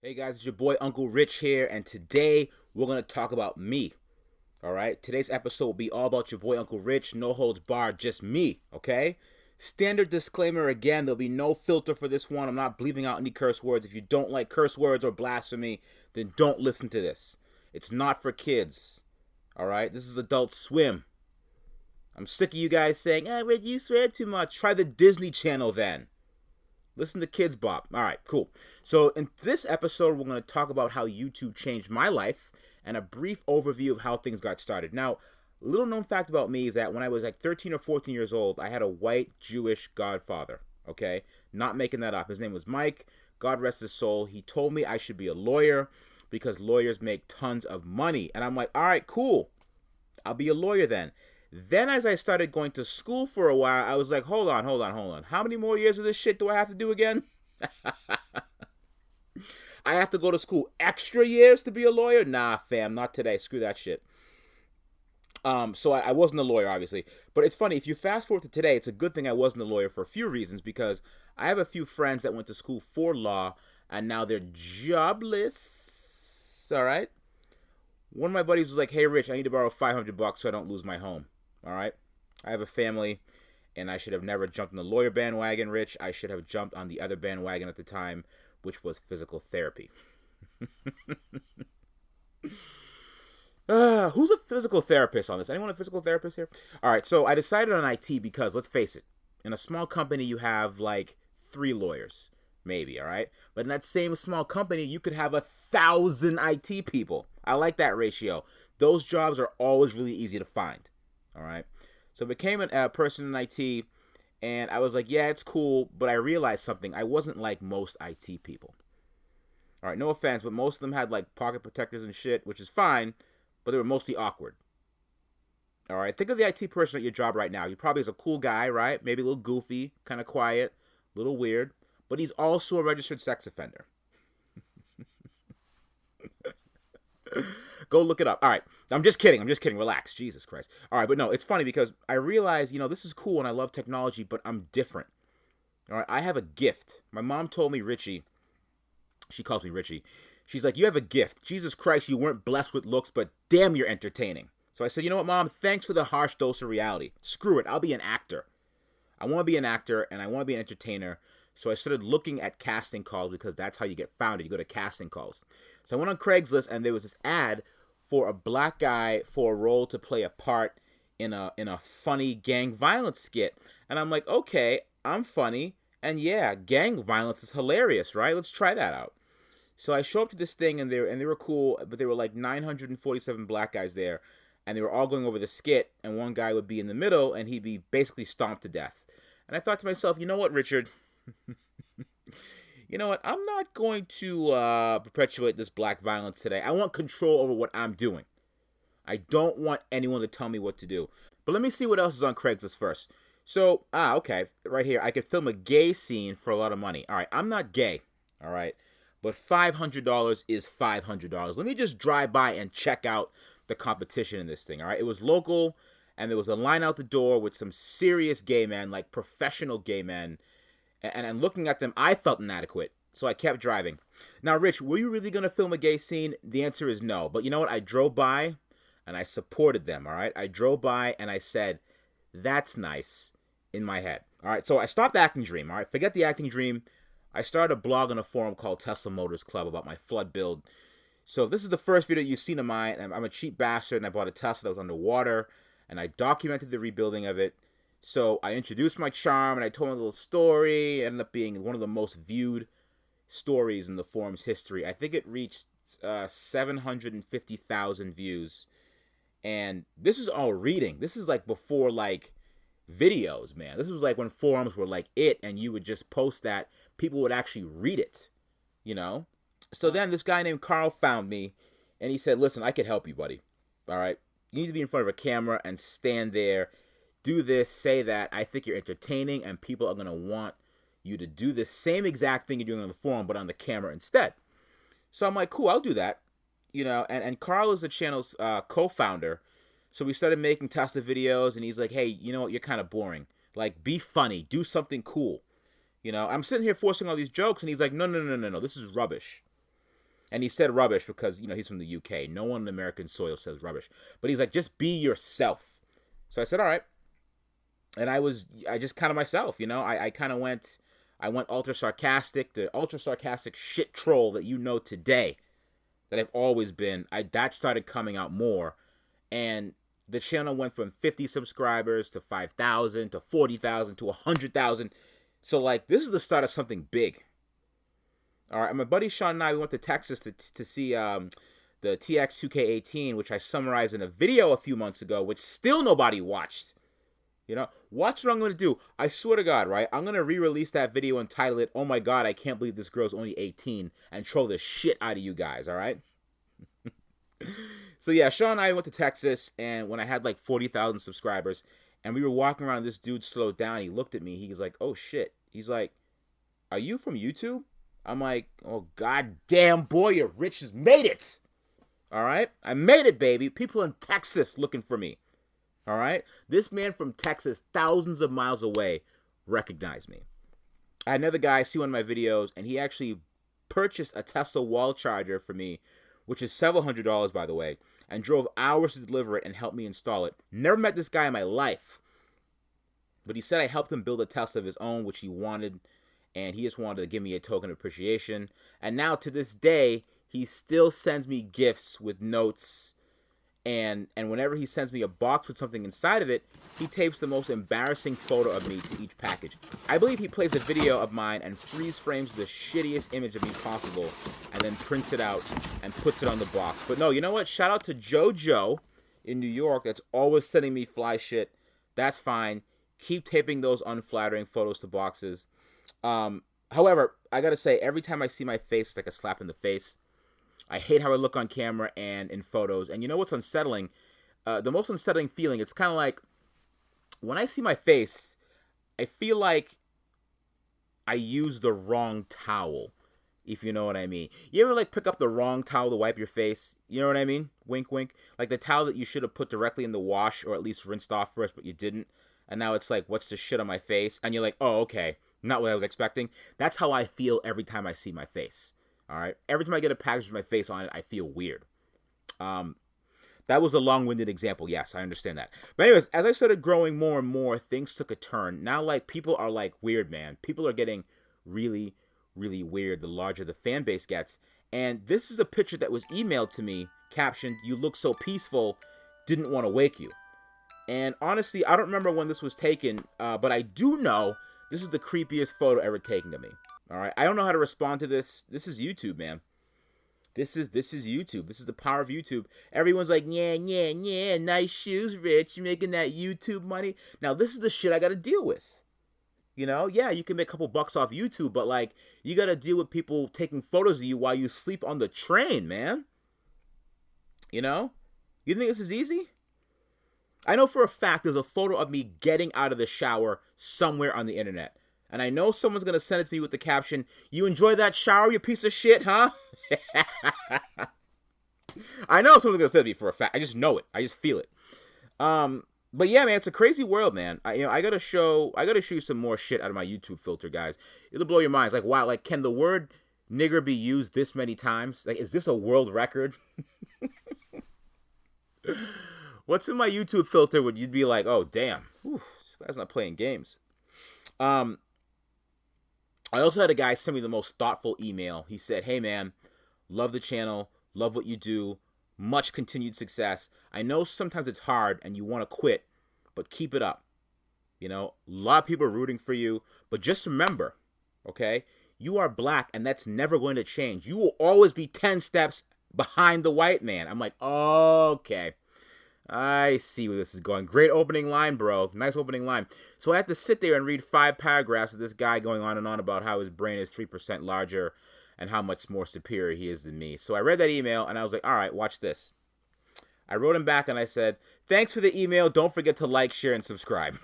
Hey guys, it's your boy Uncle Rich here, and today we're going to talk about me. All right, today's episode will be all about your boy Uncle Rich, no holds barred, just me, okay? Standard disclaimer again, there'll be no filter for this one. I'm not bleeping out any curse words. If you don't like curse words or blasphemy, then don't listen to this. It's not for kids, all right? This is Adult Swim. I'm sick of you guys saying, Rich, you swear too much. Try the Disney Channel then. Listen to Kids Bop. All right, cool. So in this episode, we're going to talk about how YouTube changed my life and a brief overview of how things got started. Now, a little known fact about me is that when I was like 13 or 14 years old, I had a white Jewish godfather, okay? Not making that up. His name was Mike. God rest his soul. He told me I should be a lawyer because lawyers make tons of money. And I'm like, all right, cool. I'll be a lawyer then. Then as I started going to school for a while, I was like, hold on. How many more years of this shit do I have to do again? I have to go to school extra years to be a lawyer? Nah, fam, not today. Screw that shit. So I wasn't a lawyer, obviously. But it's funny, if you fast forward to today, it's a good thing I wasn't a lawyer for a few reasons, because I have a few friends that went to school for law, and now they're jobless. All right? One of my buddies was like, hey, Rich, I need to borrow $500 so I don't lose my home. All right? I have a family, and I should have never jumped on the lawyer bandwagon, Rich. I should have jumped on the other bandwagon at the time, which was physical therapy. Who's a physical therapist on this? Anyone a physical therapist here? All right, so I decided on IT because, let's face it, in a small company, you have like 3 lawyers, maybe, all right? But in that same small company, you could have 1,000 IT people. I like that ratio. Those jobs are always really easy to find, all right? So I became a person in IT, and I was like, yeah, it's cool, but I realized something. I wasn't like most IT people. All right, no offense, but most of them had like pocket protectors and shit, which is fine, but they were mostly awkward. All right, think of the IT person at your job right now. He probably is a cool guy, right? Maybe a little goofy, kind of quiet, a little weird, but he's also a registered sex offender. Go look it up. All right. I'm just kidding. Relax. Jesus Christ. All right. But no, it's funny because I realize, this is cool and I love technology, but I'm different. All right. I have a gift. My mom told me, Richie, she calls me Richie. She's like, you have a gift. Jesus Christ, you weren't blessed with looks, but damn, you're entertaining. So I said, you know what, Mom? Thanks for the harsh dose of reality. Screw it. I'll be an actor. I want to be an actor and I want to be an entertainer. So I started looking at casting calls because that's how you get found. You go to casting calls. So I went on Craigslist and there was this ad for a black guy for a role to play a part in a funny gang violence skit. And I'm like, okay, I'm funny. And yeah, gang violence is hilarious, right? Let's try that out. So I show up to this thing and they were cool, but there were like 947 black guys there, and they were all going over the skit, and one guy would be in the middle and he'd be basically stomped to death. And I thought to myself, you know what, Richard? You know what? I'm not going to perpetuate this black violence today. I want control over what I'm doing. I don't want anyone to tell me what to do. But let me see what else is on Craigslist first. So, okay, right here, I could film a gay scene for a lot of money. All right, I'm not gay, all right, but $500 is $500. Let me just drive by and check out the competition in this thing, all right? It was local, and there was a line out the door with some serious gay men, like professional gay men, and looking at them, I felt inadequate, so I kept driving. Now, Rich, were you really going to film a gay scene? The answer is no, but you know what? I drove by, and I supported them, all right? I drove by, and I said, that's nice, in my head. All right, so I stopped the acting dream, all right? Forget the acting dream. I started a blog on a forum called Tesla Motors Club about my flood build. So this is the first video you've seen of mine, and I'm a cheap bastard, and I bought a Tesla that was underwater, and I documented the rebuilding of it. So I introduced my charm, and I told my little story. It ended up being one of the most viewed stories in the forum's history. I think it reached 750,000 views. And this is all reading. This is like before like videos, man. This was like when forums were like it, and you would just post that. People would actually read it, you know? So then this guy named Carl found me, and he said, listen, I could help you, buddy. All right? You need to be in front of a camera and stand there, do this, say that. I think you're entertaining, and people are going to want you to do the same exact thing you're doing on the forum, but on the camera instead. So I'm like, cool, I'll do that. And Carl is the channel's co-founder. So we started making Tesla videos, and he's like, hey, you know what? You're kind of boring. Like, be funny. Do something cool. I'm sitting here forcing all these jokes, and he's like, no, this is rubbish. And he said rubbish because, he's from the UK. No one in American soil says rubbish. But he's like, just be yourself. So I said, all right. And I just kind of myself, I went ultra sarcastic, the ultra sarcastic shit troll that you know today, that I've always been. That started coming out more. And the channel went from 50 subscribers to 5,000 to 40,000 to 100,000. So, like, this is the start of something big. All right, my buddy Sean and I, we went to Texas to see the TX 2K18, which I summarized in a video a few months ago, which still nobody watched. Watch what I'm going to do. I swear to God, right? I'm going to re-release that video and title it, "Oh my God, I can't believe this girl's only 18," and troll the shit out of you guys, all right? So yeah, Sean and I went to Texas, and when I had like 40,000 subscribers, and we were walking around, this dude slowed down. He looked at me. He's like, "Oh shit." He's like, "Are you from YouTube?" I'm like, "Oh goddamn, boy, you're rich as made it." All right? I made it, baby. People in Texas looking for me. All right? This man from Texas, thousands of miles away, recognized me. I had another guy see one of my videos, and he actually purchased a Tesla wall charger for me, which is several $100s, by the way, and drove hours to deliver it and help me install it. Never met this guy in my life. But he said I helped him build a Tesla of his own, which he wanted, and he just wanted to give me a token of appreciation. And now, to this day, he still sends me gifts with notes. And whenever he sends me a box with something inside of it, he tapes the most embarrassing photo of me to each package. I believe he plays a video of mine and freeze frames the shittiest image of me possible and then prints it out and puts it on the box. But no, you know what? Shout out to JoJo in New York that's always sending me fly shit. That's fine. Keep taping those unflattering photos to boxes. However, I gotta say, every time I see my face, it's like a slap in the face. I hate how I look on camera and in photos. And you know what's unsettling? The most unsettling feeling, it's kind of like when I see my face, I feel like I use the wrong towel, if you know what I mean. You ever like pick up the wrong towel to wipe your face? You know what I mean? Wink, wink. Like the towel that you should have put directly in the wash or at least rinsed off first, but you didn't. And now it's like, what's this shit on my face? And you're like, oh, okay. Not what I was expecting. That's how I feel every time I see my face. All right. Every time I get a package with my face on it, I feel weird. That was a long-winded example. Yes, I understand that. But anyways, as I started growing more and more, things took a turn. Now, like, people are like weird, man. People are getting really, really weird the larger the fan base gets. And this is a picture that was emailed to me, captioned, "You look so peaceful, didn't want to wake you." And honestly, I don't remember when this was taken, but I do know this is the creepiest photo ever taken of me. All right, I don't know how to respond to this. This is YouTube, man. This is YouTube. This is the power of YouTube. Everyone's like, yeah, nice shoes, Rich. You making that YouTube money? Now, this is the shit I got to deal with. Yeah, you can make a couple bucks off YouTube, but like, you got to deal with people taking photos of you while you sleep on the train, man. You think this is easy? I know for a fact there's a photo of me getting out of the shower somewhere on the internet. And I know someone's going to send it to me with the caption, "You enjoy that shower, you piece of shit, huh?" I know someone's going to send it to me for a fact. I just know it. I just feel it. But yeah, man, it's a crazy world, man. I got to show you some more shit out of my YouTube filter, guys. It'll blow your minds. Like, wow, like, can the word nigger be used this many times? Like, is this a world record? What's in my YouTube filter would you'd be like, oh, damn, this guy's not playing games. I also had a guy send me the most thoughtful email. He said, "Hey, man, love the channel, love what you do, much continued success. I know sometimes it's hard and you want to quit, but keep it up. A lot of people are rooting for you, but just remember, okay, you are black and that's never going to change. You will always be 10 steps behind the white man." I'm like, okay. I see where this is going. Great opening line, bro. Nice opening line. So I had to sit there and read 5 paragraphs of this guy going on and on about how his brain is 3% larger and how much more superior he is than me. So I read that email and I was like, all right, watch this. I wrote him back and I said, "Thanks for the email. Don't forget to like, share, and subscribe."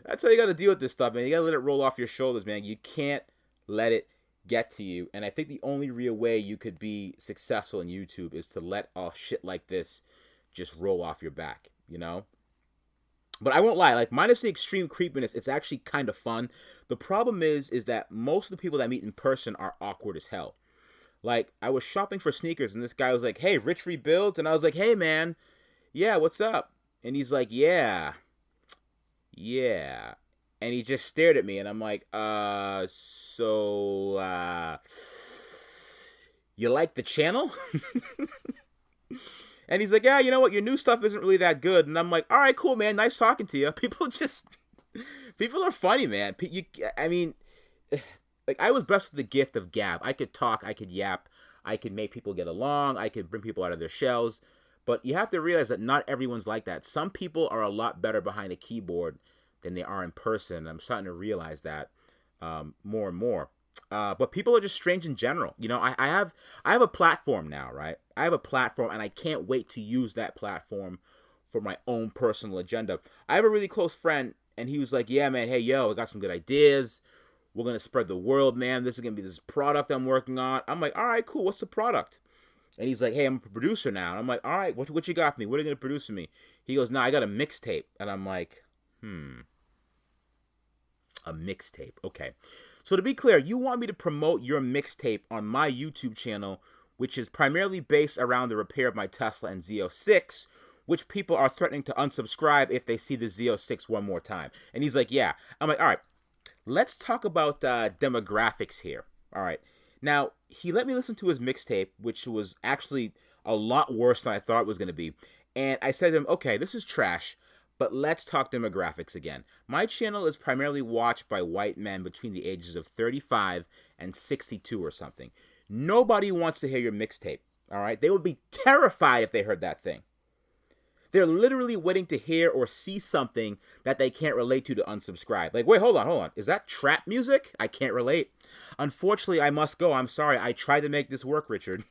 That's how you got to deal with this stuff, man. You got to let it roll off your shoulders, man. You can't let it get to you. And I think the only real way you could be successful in YouTube is to let shit like this just roll off your back, But I won't lie, like minus the extreme creepiness, it's actually kind of fun. The problem is that most of the people that I meet in person are awkward as hell. Like I was shopping for sneakers and this guy was like, "Hey, Rich Rebuilds," and I was like, "Hey, man, yeah, what's up?" And he's like, "Yeah, yeah," and he just stared at me, and I'm like, you like the channel?" And he's like, "Yeah, you know what? Your new stuff isn't really that good." And I'm like, "All right, cool, man. Nice talking to you." People are funny, man. I mean, like I was blessed with the gift of gab. I could talk, I could yap, I could make people get along, I could bring people out of their shells. But you have to realize that not everyone's like that. Some people are a lot better behind a keyboard than they are in person. I'm starting to realize that more and more. But people are just strange in general. You know, I have a platform now, right? I have a platform, and I can't wait to use that platform for my own personal agenda. I have a really close friend, and he was like, "Yeah, man, hey, yo, I got some good ideas. We're gonna spread the world, man. This is gonna be this product I'm working on." I'm like, "All right, cool. What's the product?" And he's like, "Hey, I'm a producer now." And I'm like, "All right, what you got for me? What are you gonna produce for me?" He goes, "Nah, I got a mixtape." And I'm like, a mixtape. Okay. So to be clear, you want me to promote your mixtape on my YouTube channel, which is primarily based around the repair of my Tesla and Z06, which people are threatening to unsubscribe if they see the Z06 one more time. And he's like, "Yeah." I'm like, "All right, let's talk about demographics here." All right. Now, he let me listen to his mixtape, which was actually a lot worse than I thought it was going to be. And I said to him, "Okay, this is trash, but let's talk demographics again." My channel is primarily watched by white men between the ages of 35 and 62 or something. Nobody wants to hear your mixtape, all right? They would be terrified if they heard that thing. They're literally waiting to hear or see something that they can't relate to unsubscribe. Like, wait, hold on. Is that trap music? I can't relate. Unfortunately, I must go. I'm sorry. I tried to make this work, Richard.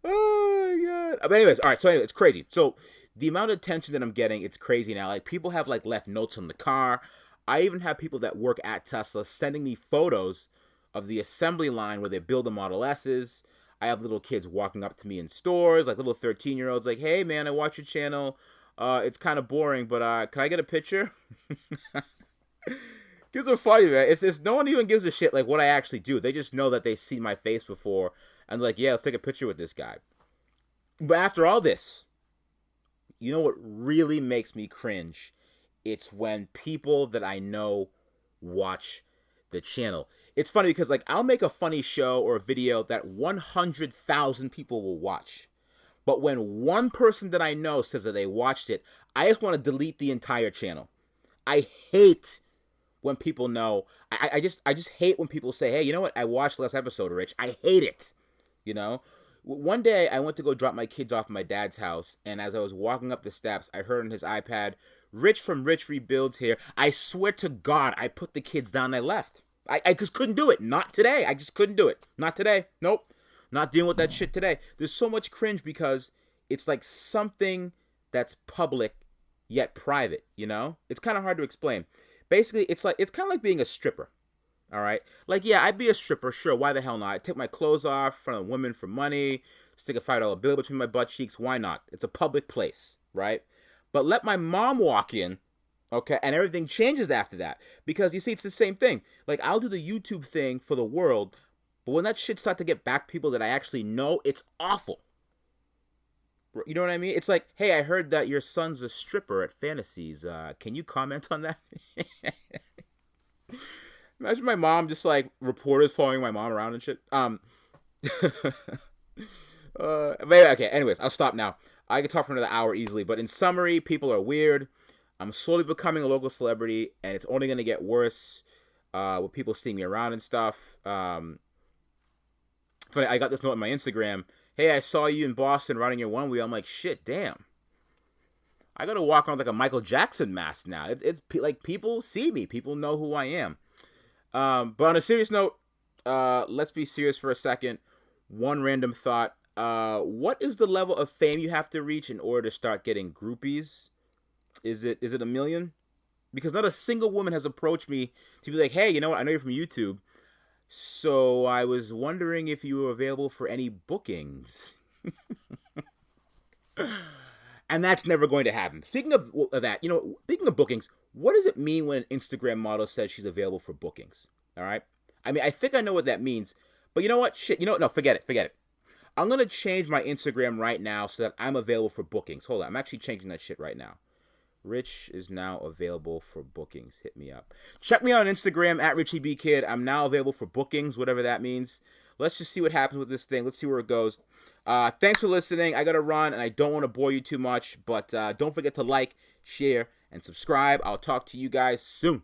Oh my god. But anyways, all right. So anyway, it's crazy. So the amount of attention that I'm getting, it's crazy now. Like people have like left notes on the car. I even have people that work at Tesla sending me photos of the assembly line where they build the Model S's. I have little kids walking up to me in stores, like little 13-year-olds, like, "Hey man, I watch your channel. It's kind of boring, but can I get a picture?" Kids are funny, man. It's no one even gives a shit like what I actually do. They just know that they see my face before and like, "Yeah, let's take a picture with this guy." But after all this, you know what really makes me cringe? It's when people that I know watch the channel. It's funny because like I'll make a funny show or a video that 100,000 people will watch. But when one person that I know says that they watched it, I just want to delete the entire channel. I hate when people know. I just hate when people say, "Hey, you know what? I watched the last episode, Rich." I hate it. You know? One day I went to go drop my kids off at my dad's house, and as I was walking up the steps, I heard on his iPad, "Rich from Rich Rebuilds here." I swear to God, I put the kids down and I left. I just couldn't do it. Not today. I just couldn't do it. Not today. Nope. Not dealing with that shit today. There's so much cringe because it's like something that's public yet private, you know? It's kind of hard to explain. Basically, it's kind of like being a stripper. All right. Like, yeah, I'd be a stripper. Sure. Why the hell not? I'd take my clothes off in front of women for money, stick a $5 bill between my butt cheeks. Why not? It's a public place, right? But let my mom walk in, okay, and everything changes after that. Because you see, it's the same thing. Like, I'll do the YouTube thing for the world, but when that shit starts to get back people that I actually know, it's awful. You know what I mean? It's like, "Hey, I heard that your son's a stripper at Fantasies. Can you comment on that?" Imagine my mom just like reporters following my mom around and shit. But yeah, okay. Anyways, I'll stop now. I could talk for another hour easily, but in summary, people are weird. I'm slowly becoming a local celebrity, and it's only gonna get worse with people seeing me around and stuff. Funny, I got this note on my Instagram. "Hey, I saw you in Boston riding your one wheel." I'm like, "Shit, damn. I gotta walk around with like a Michael Jackson mask now." It's like people see me, people know who I am. But on a serious note, let's be serious for a second. One random thought. What is the level of fame you have to reach in order to start getting groupies? Is it 1 million? Because not a single woman has approached me to be like, "Hey, you know what? I know you're from YouTube. So I was wondering if you were available for any bookings." And that's never going to happen. Speaking of that, speaking of bookings, what does it mean when an Instagram model says she's available for bookings? All right. I mean, I think I know what that means, but you know what? Shit. No, forget it. I'm going to change my Instagram right now so that I'm available for bookings. Hold on. I'm actually changing that shit right now. Rich is now available for bookings. Hit me up. Check me out on Instagram at RichieBKid. I'm now available for bookings, whatever that means. Let's just see what happens with this thing. Let's see where it goes. Thanks for listening. I got to run, and I don't want to bore you too much, but don't forget to like, share, and subscribe. I'll talk to you guys soon.